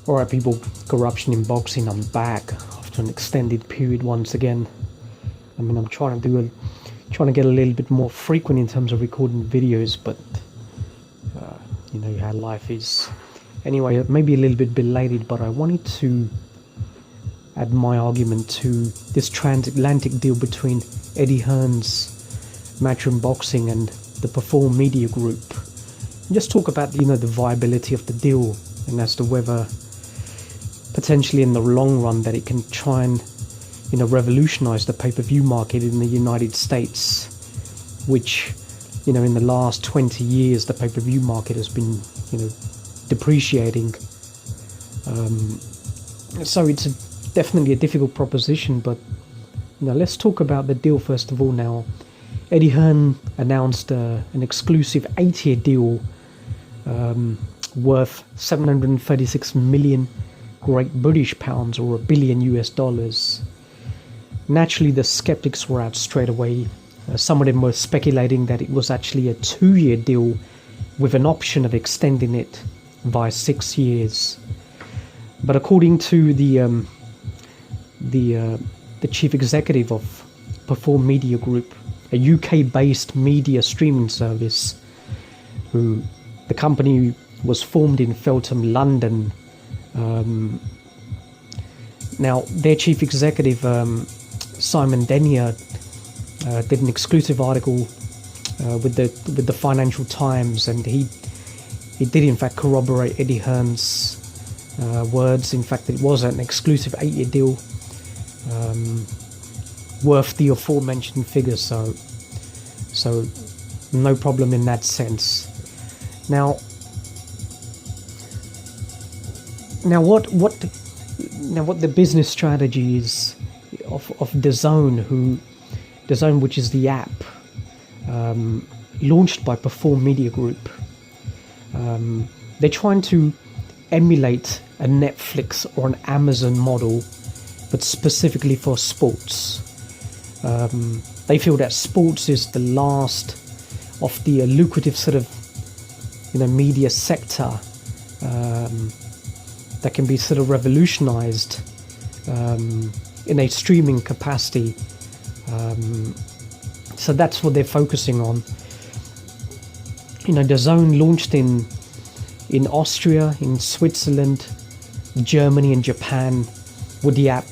Alright people, corruption in boxing, I'm back after an extended period once again. I'm trying to get a little bit more frequent in terms of recording videos, but you know how life is. Anyway, maybe a little bit belated, but I wanted to add my argument to this transatlantic deal between Eddie Hearn's Matchroom Boxing and the Perform Media Group. And just talk about the viability of the deal, and as to whether potentially in the long run that it can try and revolutionize the pay-per-view market in the United States, which in the last 20 years the pay-per-view market has been depreciating. So it's definitely a difficult proposition, but let's talk about the deal first of all. Now, Eddie Hearn announced an exclusive 8-year deal worth 736 million Great British pounds, or $1 billion US. Naturally, the skeptics were out straight away. Some of them were speculating that it was actually a 2-year deal with an option of extending it by 6 years. But according to the chief executive of Perform Media Group, a UK-based media streaming service, who the company was formed in Feltham, London. Now, their chief executive, Simon Denyer, did an exclusive article with the Financial Times, and he did in fact corroborate Eddie Hearn's words. In fact, it was an exclusive 8-year deal worth the aforementioned figures, so no problem in that sense. Now what the business strategy is of DAZN, which is the app launched by Perform Media Group. They're trying to emulate a Netflix or an Amazon model, but specifically for sports. They feel that sports is the last of the lucrative sort of media sector that can be sort of revolutionized in a streaming capacity. So that's what they're focusing on. DAZN launched in Austria, in Switzerland, Germany and Japan, with the app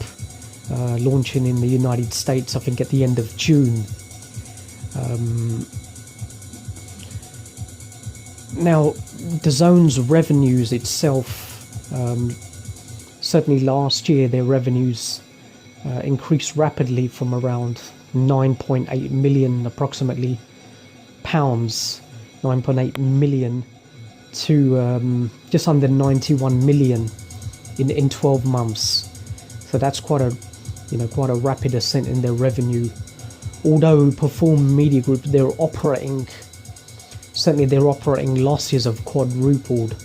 launching in the United States, I think at the end of June. Now, DAZN's revenues itself, certainly last year their revenues increased rapidly from around 9.8 million approximately pounds, 9.8 million, to just under 91 million in 12 months. So that's quite a rapid ascent in their revenue. Although Perform Media Group, their operating losses have quadrupled,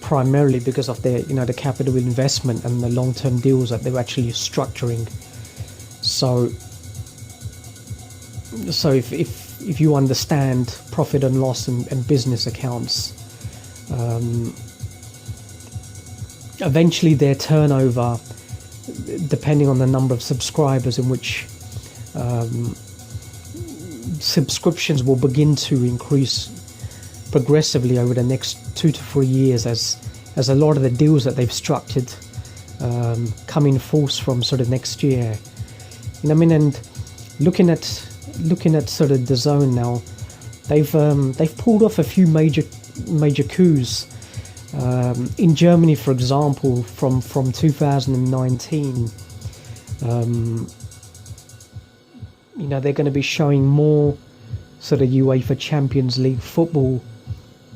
primarily because of their the capital investment and the long-term deals that they're actually structuring. So if you understand profit and loss and business accounts, eventually their turnover, depending on the number of subscribers, in which subscriptions will begin to increase progressively over the next 2 to 3 years, as a lot of the deals that they've structured come in force from sort of next year. And looking at sort of DAZN now, they've pulled off a few major coups. In Germany, for example, from 2019, they're going to be showing more sort of UEFA Champions League football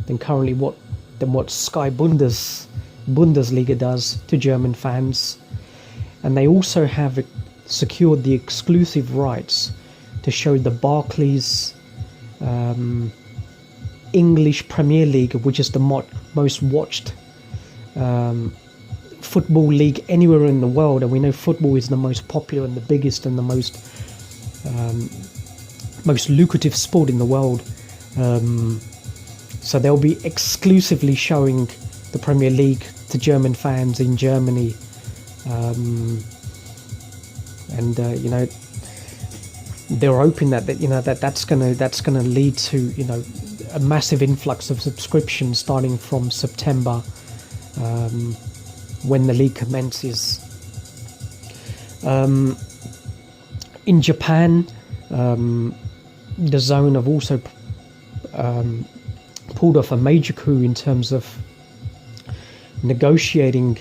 than currently what Sky Bundesliga does to German fans. And they also have secured the exclusive rights to show the Barclays English Premier League, which is the most watched football league anywhere in the world. And we know football is the most popular and the biggest and the most lucrative sport in the world. So they'll be exclusively showing the Premier League to German fans in Germany, and they're hoping that's gonna lead to a massive influx of subscriptions starting from September, when the league commences. In Japan, DAZN have also pulled off a major coup in terms of negotiating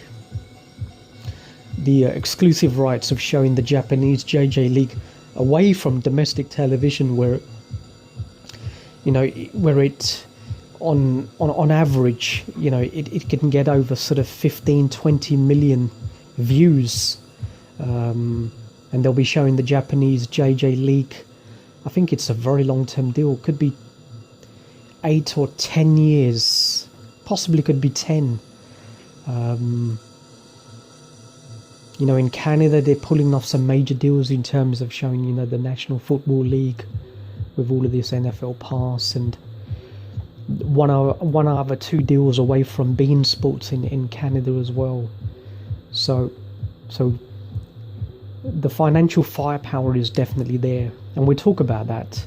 the exclusive rights of showing the Japanese JJ League away from domestic television, where it on average it can get over sort of 15-20 million views, and they'll be showing the Japanese JJ League. I think it's a very long-term deal. Could be 8 or 10 years, possibly could be 10. In Canada, they're pulling off some major deals in terms of showing, the National Football League with all of this NFL Pass, and one other 2 deals away from beIN Sports in Canada as well. So the financial firepower is definitely there, and we'll talk about that.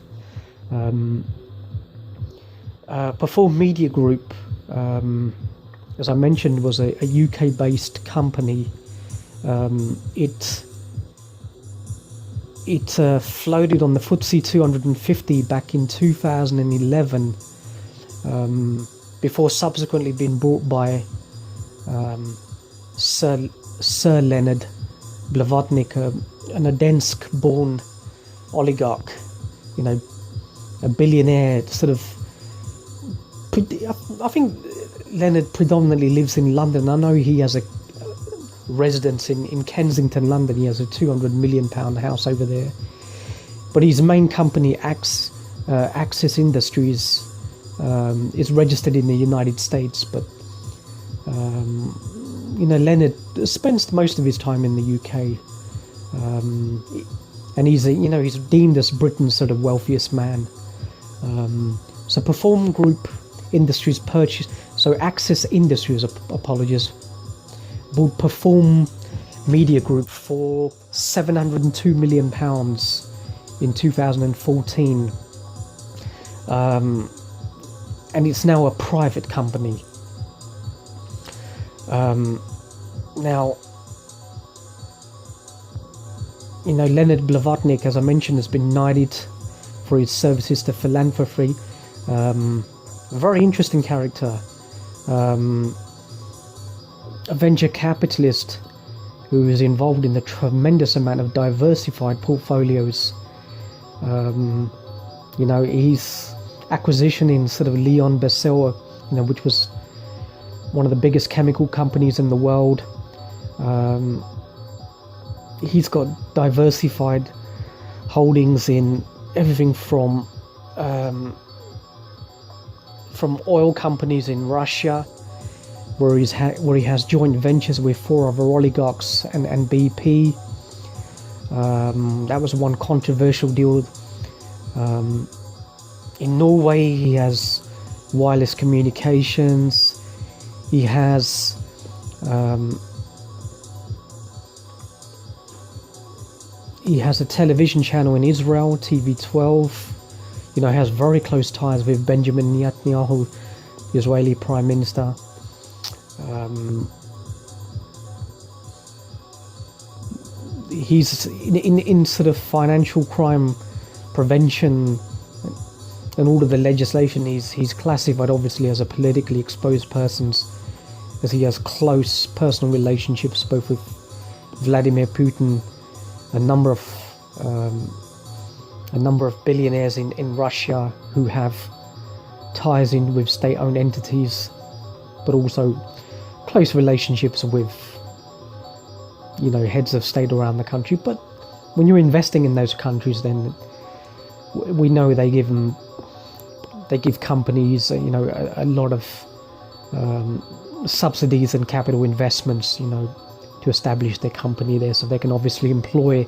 Perform Media Group, as I mentioned, was a UK-based company. It floated on the FTSE 250 back in 2011, before subsequently being bought by Sir Leonard Blavatnik, an Odensk-born oligarch, a billionaire. Sort of, I think Leonard predominantly lives in London. I know he has a residence in Kensington, London. He has a £200 million house over there. But his main company, Axis Industries, is registered in the United States. But Leonard spends most of his time in the UK, and he's deemed as Britain's sort of wealthiest man. So Perform Group Industries purchased. So Axis Industries, apologies, bought Perform Media Group for £702 million in 2014, and it's now a private company. Now, Leonard Blavatnik, as I mentioned, has been knighted for his services to philanthropy. A very interesting character. A venture capitalist who is involved in a tremendous amount of diversified portfolios. His acquisition in sort of Leon Bessel, which was one of the biggest chemical companies in the world. He's got diversified holdings in everything from oil companies in Russia, where he has joint ventures with 4 other oligarchs and BP. That was one controversial deal. In Norway, he has wireless communications. He has a television channel in Israel, TV12. Has very close ties with Benjamin Netanyahu, the Israeli Prime Minister. He's in sort of financial crime prevention and all of the legislation. He's classified obviously as a politically exposed person, as he has close personal relationships both with Vladimir Putin, a number of billionaires in Russia who have ties in with state-owned entities, but also close relationships with heads of state around the country. But when you're investing in those countries, then we know they give companies a lot of subsidies and capital investments to establish their company there, so they can obviously employ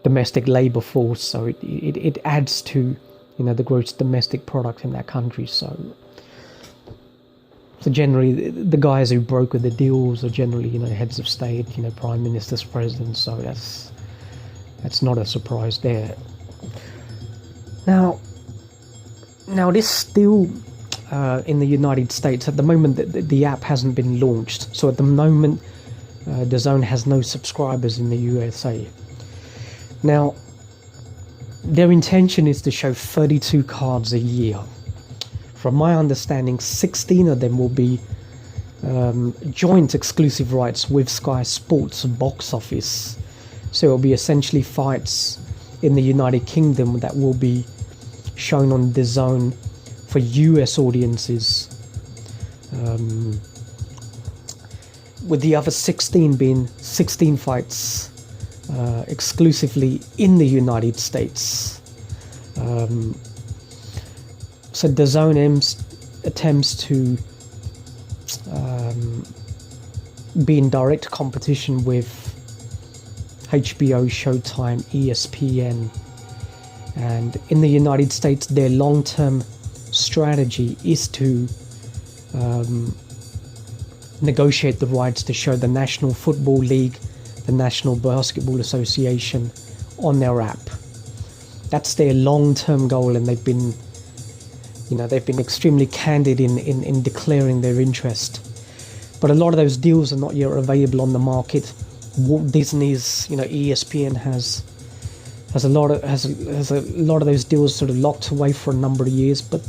domestic labor force, so it adds to the gross domestic product in that country. So So generally, the guys who broker the deals are generally, heads of state, prime ministers, presidents. So that's not a surprise there. Now this deal in the United States, at the moment, the app hasn't been launched. So at the moment, DAZN has no subscribers in the USA. Now, their intention is to show 32 cards a year. From my understanding, 16 of them will be joint exclusive rights with Sky Sports box office. So it will be essentially fights in the United Kingdom that will be shown on DAZN for US audiences, with the other 16 being 16 fights exclusively in the United States. So DAZN attempts to be in direct competition with HBO, Showtime, ESPN, and in the United States their long-term strategy is to negotiate the rights to show the National Football League, the National Basketball Association on their app. That's their long-term goal, and they've been extremely candid in declaring their interest. But a lot of those deals are not yet available on the market. Walt Disney's, ESPN has a lot of those deals sort of locked away for a number of years. But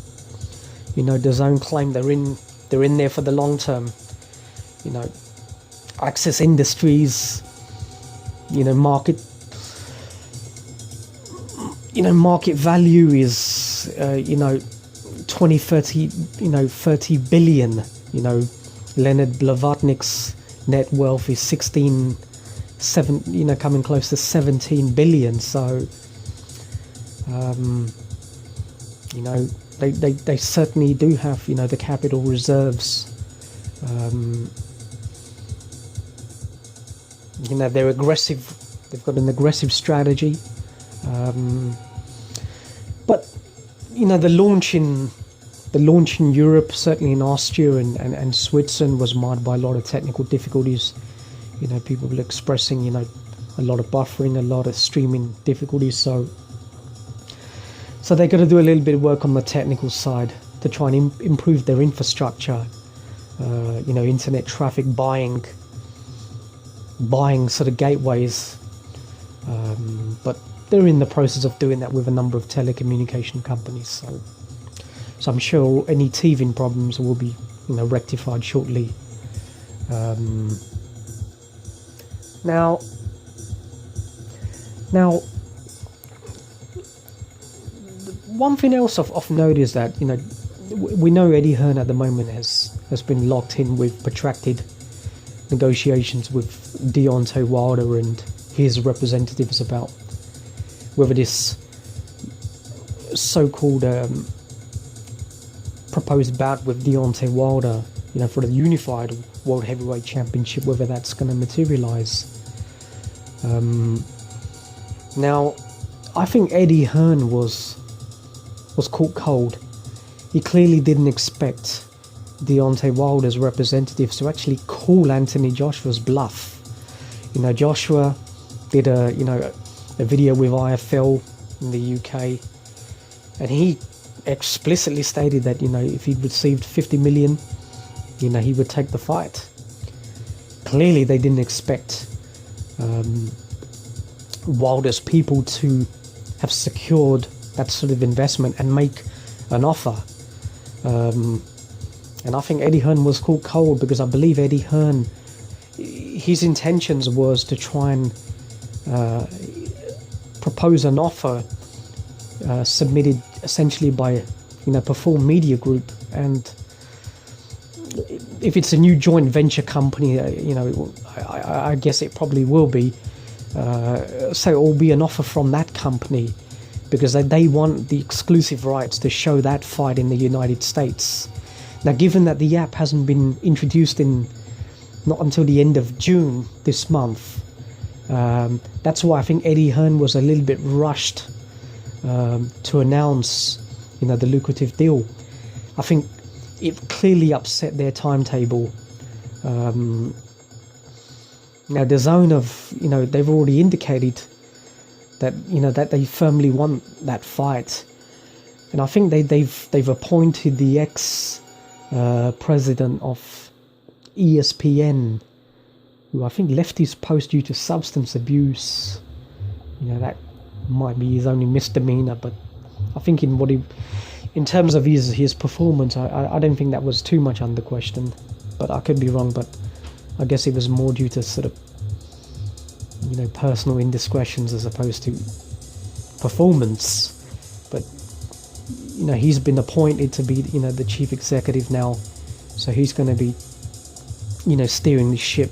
DAZN claim they're in there for the long term. Access Industries, market value is 30 billion. Leonard Blavatnik's net worth is coming close to 17 billion. So they certainly do have the capital reserves. They're aggressive. They've got an aggressive strategy. But the launch in Europe, certainly in Austria and Switzerland, was marred by a lot of technical difficulties. People were expressing a lot of buffering, a lot of streaming difficulties. So they're going to do a little bit of work on the technical side to try and improve their infrastructure. Internet traffic, buying sort of gateways. But they're in the process of doing that with a number of telecommunication companies. So I'm sure any teething problems will be rectified shortly. Now, one thing else of note is that we know Eddie Hearn at the moment has been locked in with protracted negotiations with Deontay Wilder and his representatives about whether this so-called proposed bout with Deontay Wilder, for the unified World Heavyweight Championship, whether that's going to materialize. Now, I think Eddie Hearn was caught cold. He clearly didn't expect Deontay Wilder's representatives to actually call Anthony Joshua's bluff. Joshua did a video with IFL in the UK, and he explicitly stated that if he'd received 50 million, he would take the fight. Clearly they didn't expect Wilder's people to have secured that sort of investment and make an offer. And I think Eddie Hearn was caught cold, because I believe Eddie Hearn, his intentions was to try and propose an offer submitted essentially by Perform Media Group, and if it's a new joint venture company, I guess it probably will be. So it will be an offer from that company, because they want the exclusive rights to show that fight in the United States. Now, given that the app hasn't been introduced not until the end of June this month, that's why I think Eddie Hearn was a little bit rushed to announce the lucrative deal. I think it clearly upset their timetable. Now the DAZN they've already indicated that that they firmly want that fight, and I think they've appointed the ex president of ESPN, who I think left his post due to substance abuse. That might be his only misdemeanor, but I think in terms of his performance, I don't think that was too much under question. But I could be wrong. But I guess it was more due to sort of personal indiscretions as opposed to performance. But he's been appointed to be the chief executive now, so he's going to be steering the ship,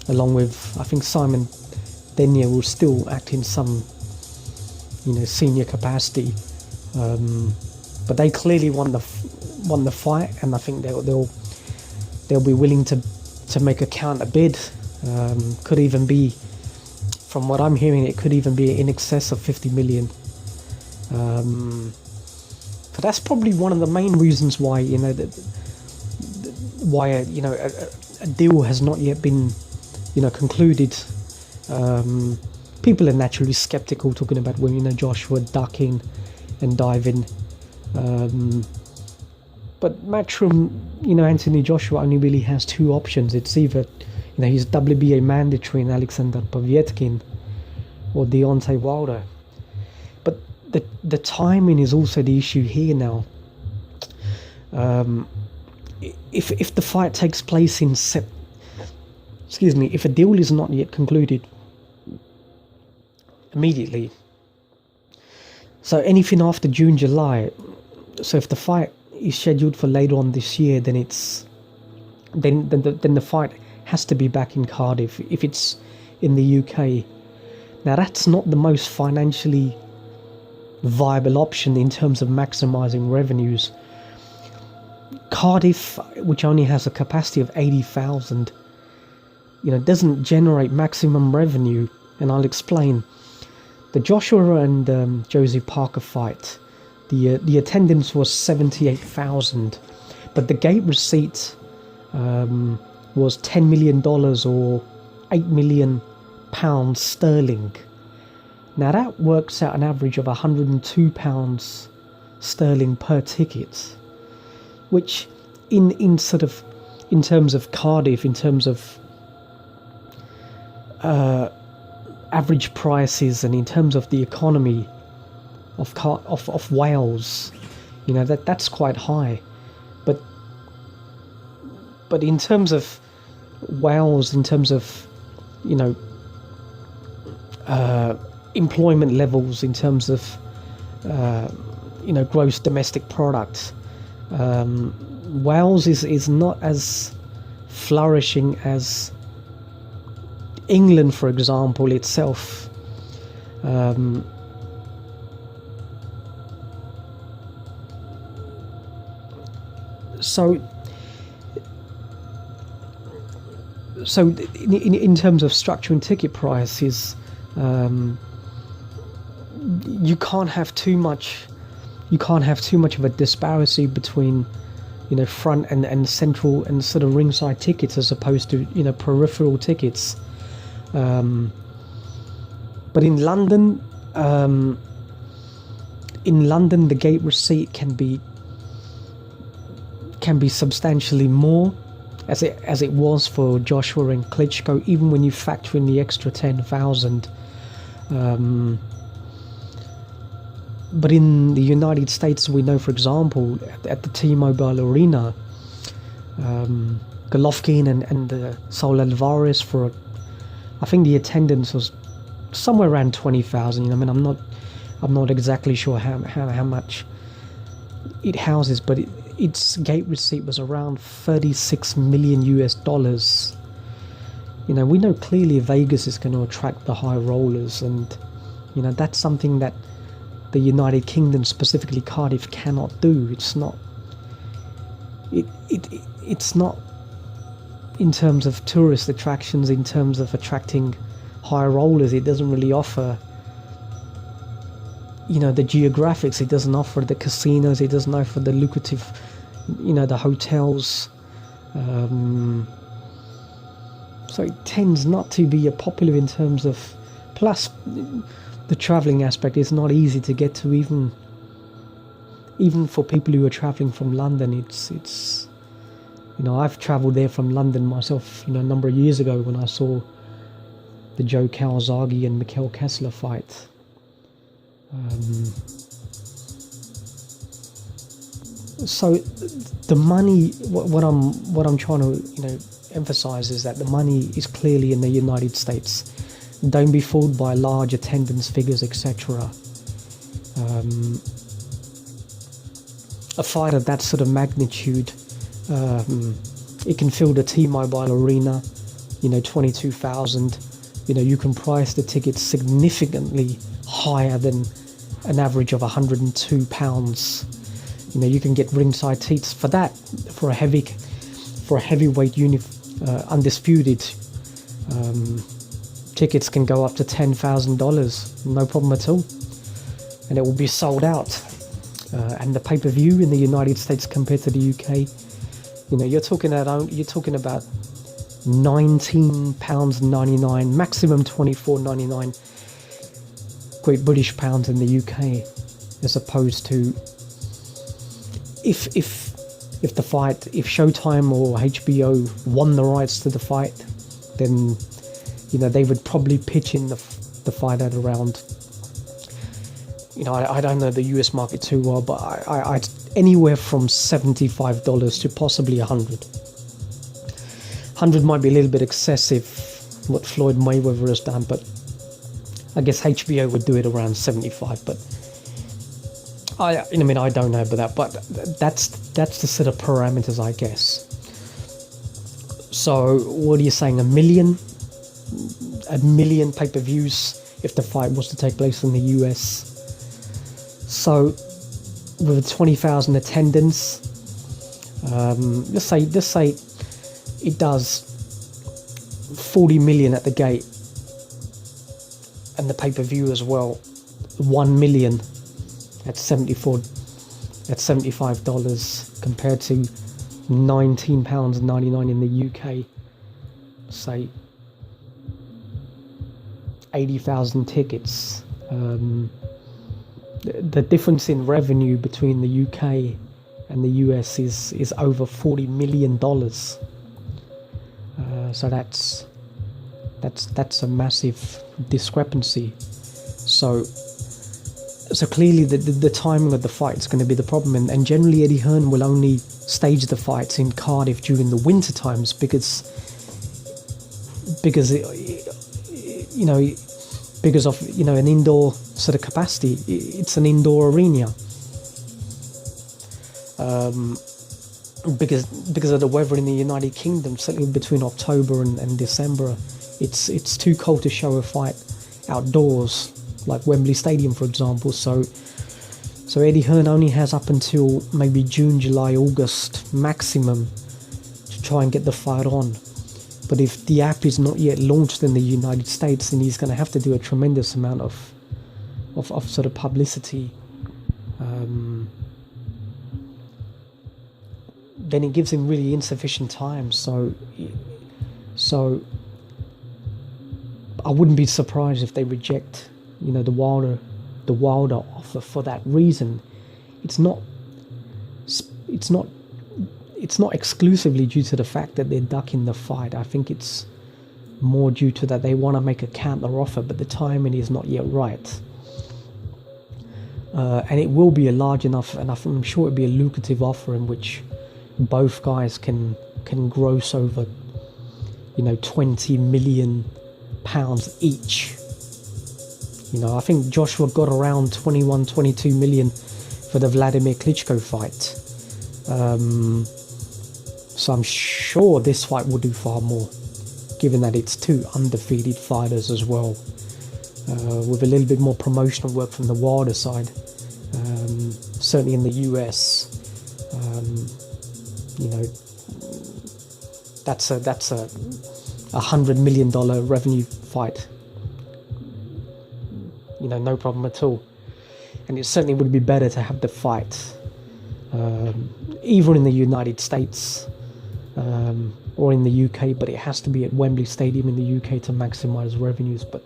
along with, I think, Simon Denier will still act in some senior capacity, but they clearly won the fight, and I think they'll be willing to make a counter bid. Could even be, from what I'm hearing, it could even be in excess of 50 million. But that's probably one of the main reasons why a deal has not yet been concluded. People are naturally skeptical, talking about when Joshua ducking and diving. But Matchroom, Anthony Joshua only really has two options. It's either he's WBA mandatory in Alexander Povetkin or Deontay Wilder. But the timing is also the issue here now. If the fight takes place if a deal is not yet concluded immediately, so anything after June, July, so if the fight is scheduled for later on this year, then the fight has to be back in Cardiff if it's in the UK. Now that's not the most financially viable option in terms of maximizing revenues. Cardiff, which only has a capacity of 80,000, doesn't generate maximum revenue, and I'll explain. The Joshua and Josie Parker fight, the attendance was 78,000, but the gate receipt was $10 million or £8 million sterling. Now that works out an average of £102 sterling per ticket, which in terms of Cardiff, in terms of average prices, and in terms of the economy of Wales, that's quite high. But in terms of Wales, in terms of employment levels, in terms of gross domestic product, Wales is not as flourishing as England, for example, itself. So in terms of structuring ticket prices, you can't have too much of a disparity between front and central and sort of ringside tickets as opposed to peripheral tickets. But in London, the gate receipt can be substantially more, as it was for Joshua and Klitschko, even when you factor in the extra 10,000. But in the United States, we know, for example, at the T-Mobile Arena, Golovkin and Saul Alvarez, I think the attendance was somewhere around 20,000. I'm not exactly sure how much it houses, but its gate receipt was around $36 million. We know clearly Vegas is going to attract the high rollers, and that's something that the United Kingdom, specifically Cardiff, cannot do. It's not in terms of tourist attractions, in terms of attracting high rollers. It doesn't really offer the geographics. It doesn't offer the casinos. It doesn't offer the lucrative you know, the hotels. So it tends not to be popular in terms of, plus the traveling aspect is not easy to get to, even for people who are traveling from London. It's you know, I've traveled there from London myself, you know, a number of years ago when I saw the Joe Calzaghe and Mikhail Kessler fight. So the money, what I'm trying to, you know, emphasize is that the money is clearly in the United States. Don't be fooled by large attendance figures, etc. A fight of that sort of magnitude, it can fill the T-Mobile Arena, you know, 22,000. You know, you can price the tickets significantly higher than an average of £102. You know, you can get ringside seats for that, for a heavyweight undisputed. Tickets can go up to $10,000, no problem at all, and it will be sold out. And the pay-per-view in the United States compared to the UK, you know, you're talking about £19.99, maximum £24.99 Great British pounds in the UK, as opposed to if Showtime or HBO won the rights to the fight, then, you know, they would probably pitch in the fight at around, you know, I don't know the US market too well, but I anywhere from $75 to possibly $100. 100 might be a little bit excessive, what Floyd Mayweather has done, but I guess HBO would do it around 75. But I don't know about that, but that's the sort of parameters, I guess. So what are you saying? A million pay-per-views if the fight was to take place in the US. So with 20,000 attendance, let's say it does 40 million at the gate, and the pay-per-view as well, 1 million at $75 compared to £19.99 in the UK. Say 80,000 tickets. The difference in revenue between the UK and the US is over $40 million. So that's a massive discrepancy. So clearly the timing of the fight is going to be the problem, and generally Eddie Hearn will only stage the fights in Cardiff during the winter times because of, you know, an indoor sort of capacity. It's an indoor arena. Because of the weather in the United Kingdom, certainly between October and December, it's too cold to show a fight outdoors, like Wembley Stadium, for example. So Eddie Hearn only has up until maybe June, July, August maximum to try and get the fight on. But if the app is not yet launched in the United States, then he's going to have to do a tremendous amount of sort of publicity. Then it gives him really insufficient time. So I wouldn't be surprised if they reject, you know, the Wilder offer for that reason. It's not exclusively due to the fact that they're ducking the fight. I think it's more due to that they want to make a counter offer, but the timing is not yet right. And it will be a large enough, and I'm sure it'll be a lucrative offer in which both guys can gross over, you know, £20 million each. You know, I think Joshua got around 22 million for the Vladimir Klitschko fight. So I'm sure this fight will do far more, given that it's two undefeated fighters as well, with a little bit more promotional work from the Wilder side. Certainly in the US, you know, that's a $100 million revenue fight. You know, no problem at all. And it certainly would be better to have the fight either in the United States or in the UK, but it has to be at Wembley Stadium in the UK to maximise revenues. But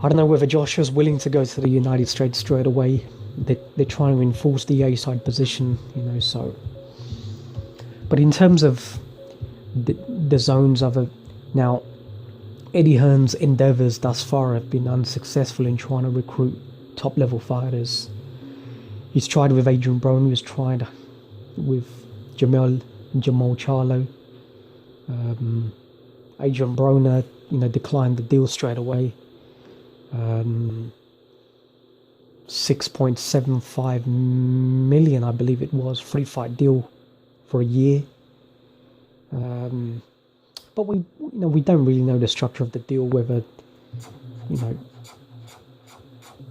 I don't know whether Joshua's willing to go to the United States straight away. They're trying to enforce the A-side position, so. But in terms of the zones of it, now, Eddie Hearn's endeavours thus far have been unsuccessful in trying to recruit top-level fighters. He's tried with Adrian Broner, he's tried with Jamal Charlo. Adrian Broner, declined the deal straight away. 6.75 million, I believe it was, free fight deal for a year. But we don't really know the structure of the deal, whether,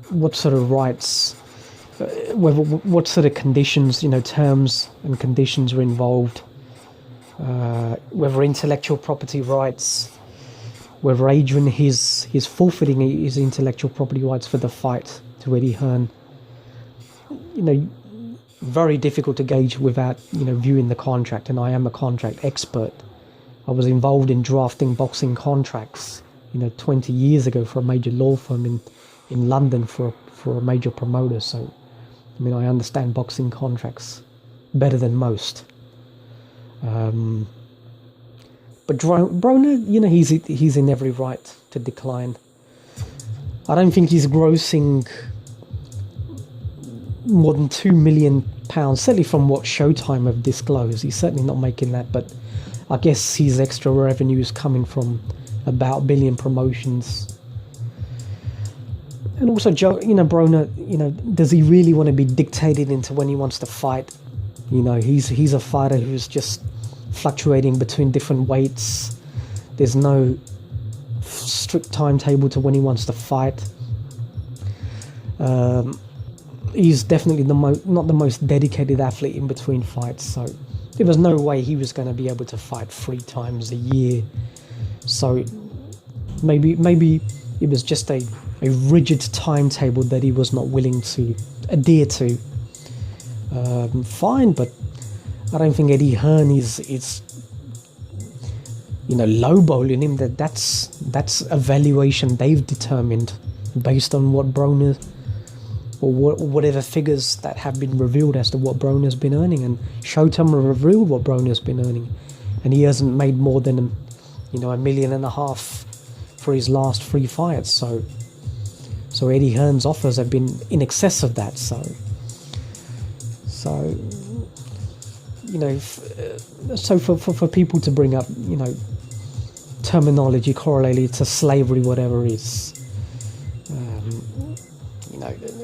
what sort of rights, what sort of conditions, terms and conditions are involved, whether intellectual property rights, whether Adrian is forfeiting his intellectual property rights for the fight to Eddie Hearn. Very difficult to gauge without, viewing the contract, and I am a contract expert. I was involved in drafting boxing contracts, 20 years ago for a major law firm in London for a major promoter. So, I understand boxing contracts better than most. But Broner, he's in every right to decline. I don't think he's grossing more than £2 million, certainly from what Showtime have disclosed. He's certainly not making that, but I guess his extra revenue is coming from about billion promotions. And also, Broner, does he really want to be dictated into when he wants to fight? He's a fighter who's just fluctuating between different weights. There's no strict timetable to when he wants to fight. He's definitely not the most dedicated athlete in between fights, so there was no way he was going to be able to fight 3 times a year. So maybe it was just a rigid timetable that he was not willing to adhere to. Fine, but I don't think Eddie Hearn is lowballing him. That's a valuation they've determined based on what Broner, or whatever figures that have been revealed as to what Broner's been earning, and Showtime revealed what Broner's been earning, and he hasn't made more than $1.5 million for his last 3 fights. So Eddie Hearn's offers have been in excess of that. So for people to bring up terminology correlated to slavery, whatever, is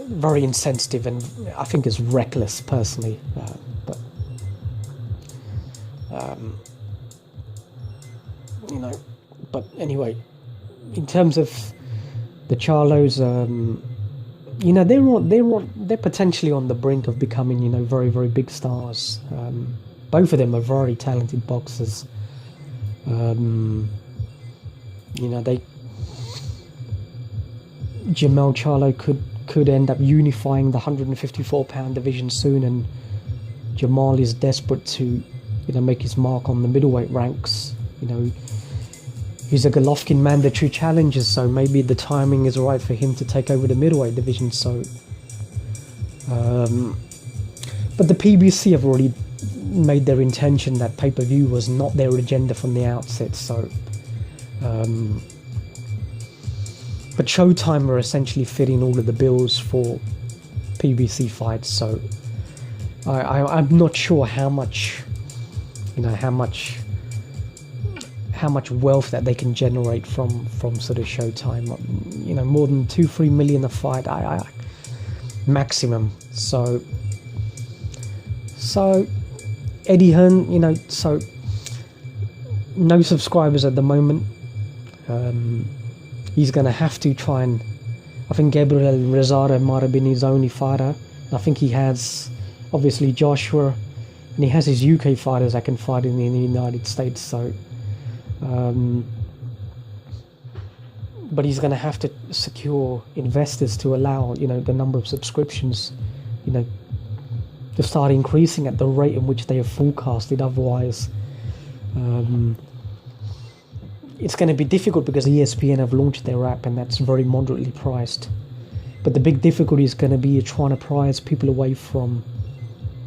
very insensitive, and I think it's reckless personally. But anyway, in terms of the Charlos, they're potentially on the brink of becoming very, very big stars. Both of them are very talented boxers. Jamal Charlo could end up unifying the 154-pound division soon, and Jamal is desperate to make his mark on the middleweight ranks. He's a Golovkin mandatory challenger, so maybe the timing is right for him to take over the middleweight division. So, but the PBC have already made their intention that pay-per-view was not their agenda from the outset. So, but Showtime are essentially fitting all of the bills for PBC fights. So, I'm not sure how much wealth that they can generate from sort of Showtime. More than 2-3 million a fight, maximum. So Eddie Hearn, so no subscribers at the moment. He's going to have to try and, I think Gabriel Rosado might have been his only fighter. I think he has obviously Joshua, and he has his UK fighters that can fight in the United States. So but he's going to have to secure investors to allow the number of subscriptions to start increasing at the rate in which they have forecasted. Otherwise, it's going to be difficult because ESPN have launched their app and that's very moderately priced. But the big difficulty is going to be trying to prize people away from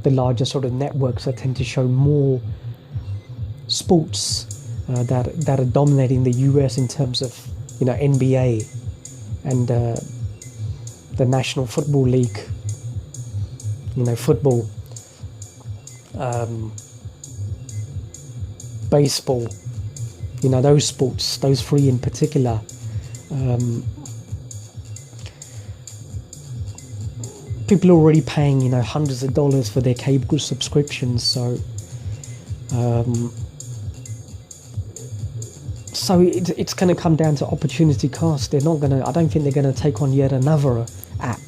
the larger sort of networks that tend to show more sports that are dominating the US in terms of, you know, NBA and the National Football League, you know, football, baseball, you know, those sports, those three in particular. People are already paying, you know, hundreds of dollars for their cable subscriptions, so it's going to come down to opportunity cost. They're not going to, I don't think they're going to take on yet another app.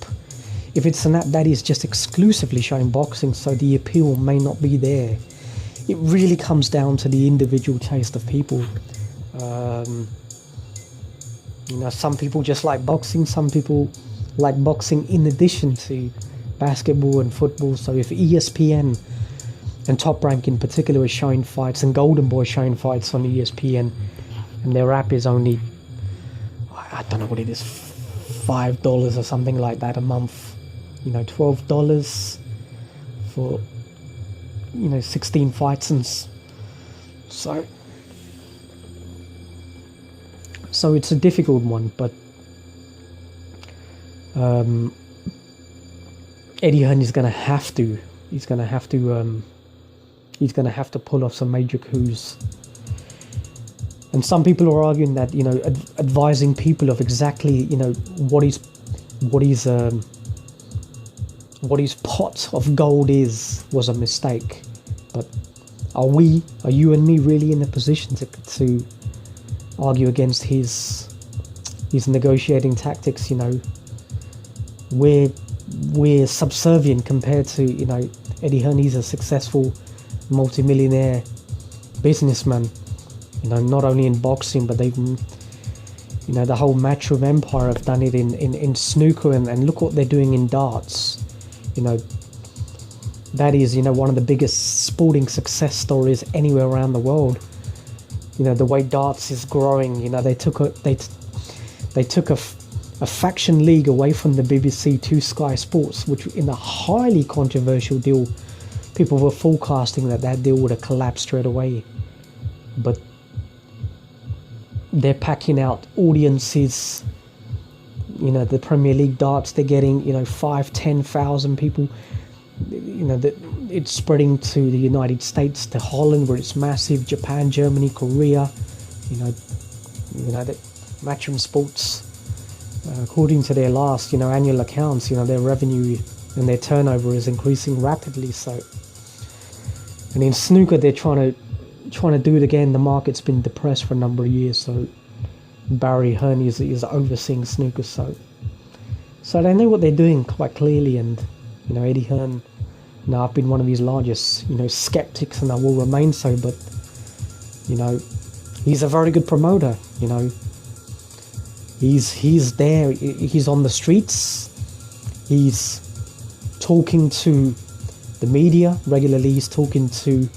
If it's an app that is just exclusively showing boxing, so the appeal may not be there. It really comes down to the individual taste of people. You know, some people just like boxing, some people like boxing in addition to basketball and football. So if ESPN and Top Rank in particular is showing fights, and Golden Boy is showing fights on ESPN, and their app is only, I don't know what it is, $5 or something like that a month, you know, $12 for, you know, 16 fights, and so it's a difficult one. But Eddie Hearn is going to have to pull off some major coups. And some people are arguing that, you know, advising people of exactly, you know, what his pot of gold was a mistake. But are you and me really in a position to argue against his negotiating tactics? You know, we're subservient compared to, you know, Eddie Hearn. He's a successful multimillionaire businessman, you know, not only in boxing, but they've, you know, the whole Matchroom empire have done it in snooker, and look what they're doing in darts. You know, that is, you know, one of the biggest sporting success stories anywhere around the world. You know, the way darts is growing. You know, they took a faction league away from the BBC to Sky Sports, which in a highly controversial deal, people were forecasting that deal would have collapsed straight away. But they're packing out audiences. You know, the Premier League darts, they're getting, you know, 5,000-10,000 people. You know, it's spreading to the United States, to Holland, where it's massive, Japan, Germany, Korea. You know that Matchroom Sports, according to their last, you know, annual accounts, you know, their revenue and their turnover is increasing rapidly. So, and in snooker, they're trying to do it again. The market's been depressed for a number of years, so Barry Hearn is overseeing snooker, so they know what they're doing quite clearly. And, you know, Eddie Hearn, you know, I've been one of his largest, you know, skeptics, and I will remain so, but, you know, he's a very good promoter. You know, he's there, he's on the streets, he's talking to the media regularly, he's talking to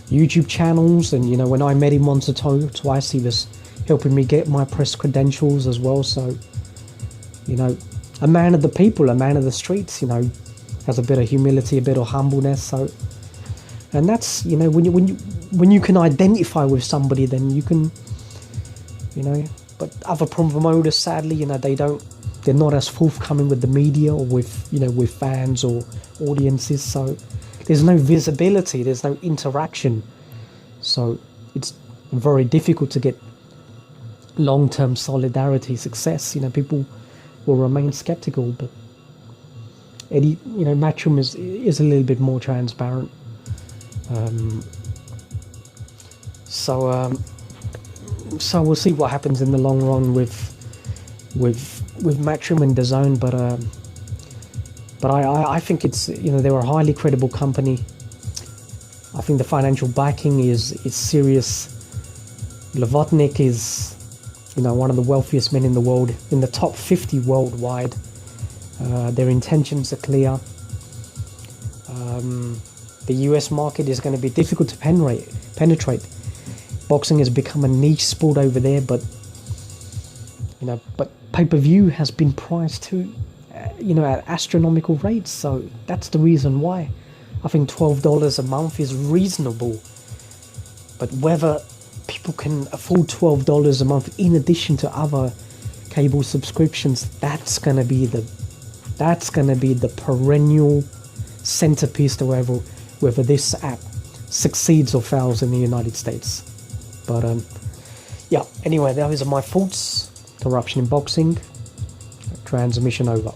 YouTube channels, and, you know, when I met him once or twice, he was helping me get my press credentials as well. So, you know, a man of the people, a man of the streets, you know, has a bit of humility, a bit of humbleness. So, and that's, you know, when you can identify with somebody, then you can, you know. But other promoters, sadly, you know, they're not as forthcoming with the media or with, you know, with fans or audiences. So there's no visibility, there's no interaction. So it's very difficult to get long-term solidarity, success. You know, people will remain skeptical. But Eddie, you know, Matchroom is a little bit more transparent. So we'll see what happens in the long run with Matchroom and DAZN. But I think it's, you know, they're a highly credible company. I think the financial backing is serious. Levotnik is, you know, one of the wealthiest men in the world, in the top 50 worldwide. Their intentions are clear. The US market is going to be difficult to penetrate. Boxing has become a niche sport over there, but pay-per-view has been priced to at astronomical rates. So that's the reason why I think $12 a month is reasonable. But whether people can afford $12 a month in addition to other cable subscriptions, that's gonna be the perennial centerpiece to whether this app succeeds or fails in the United States. But yeah, anyway, those are my thoughts. Corruption in boxing. Transmission over.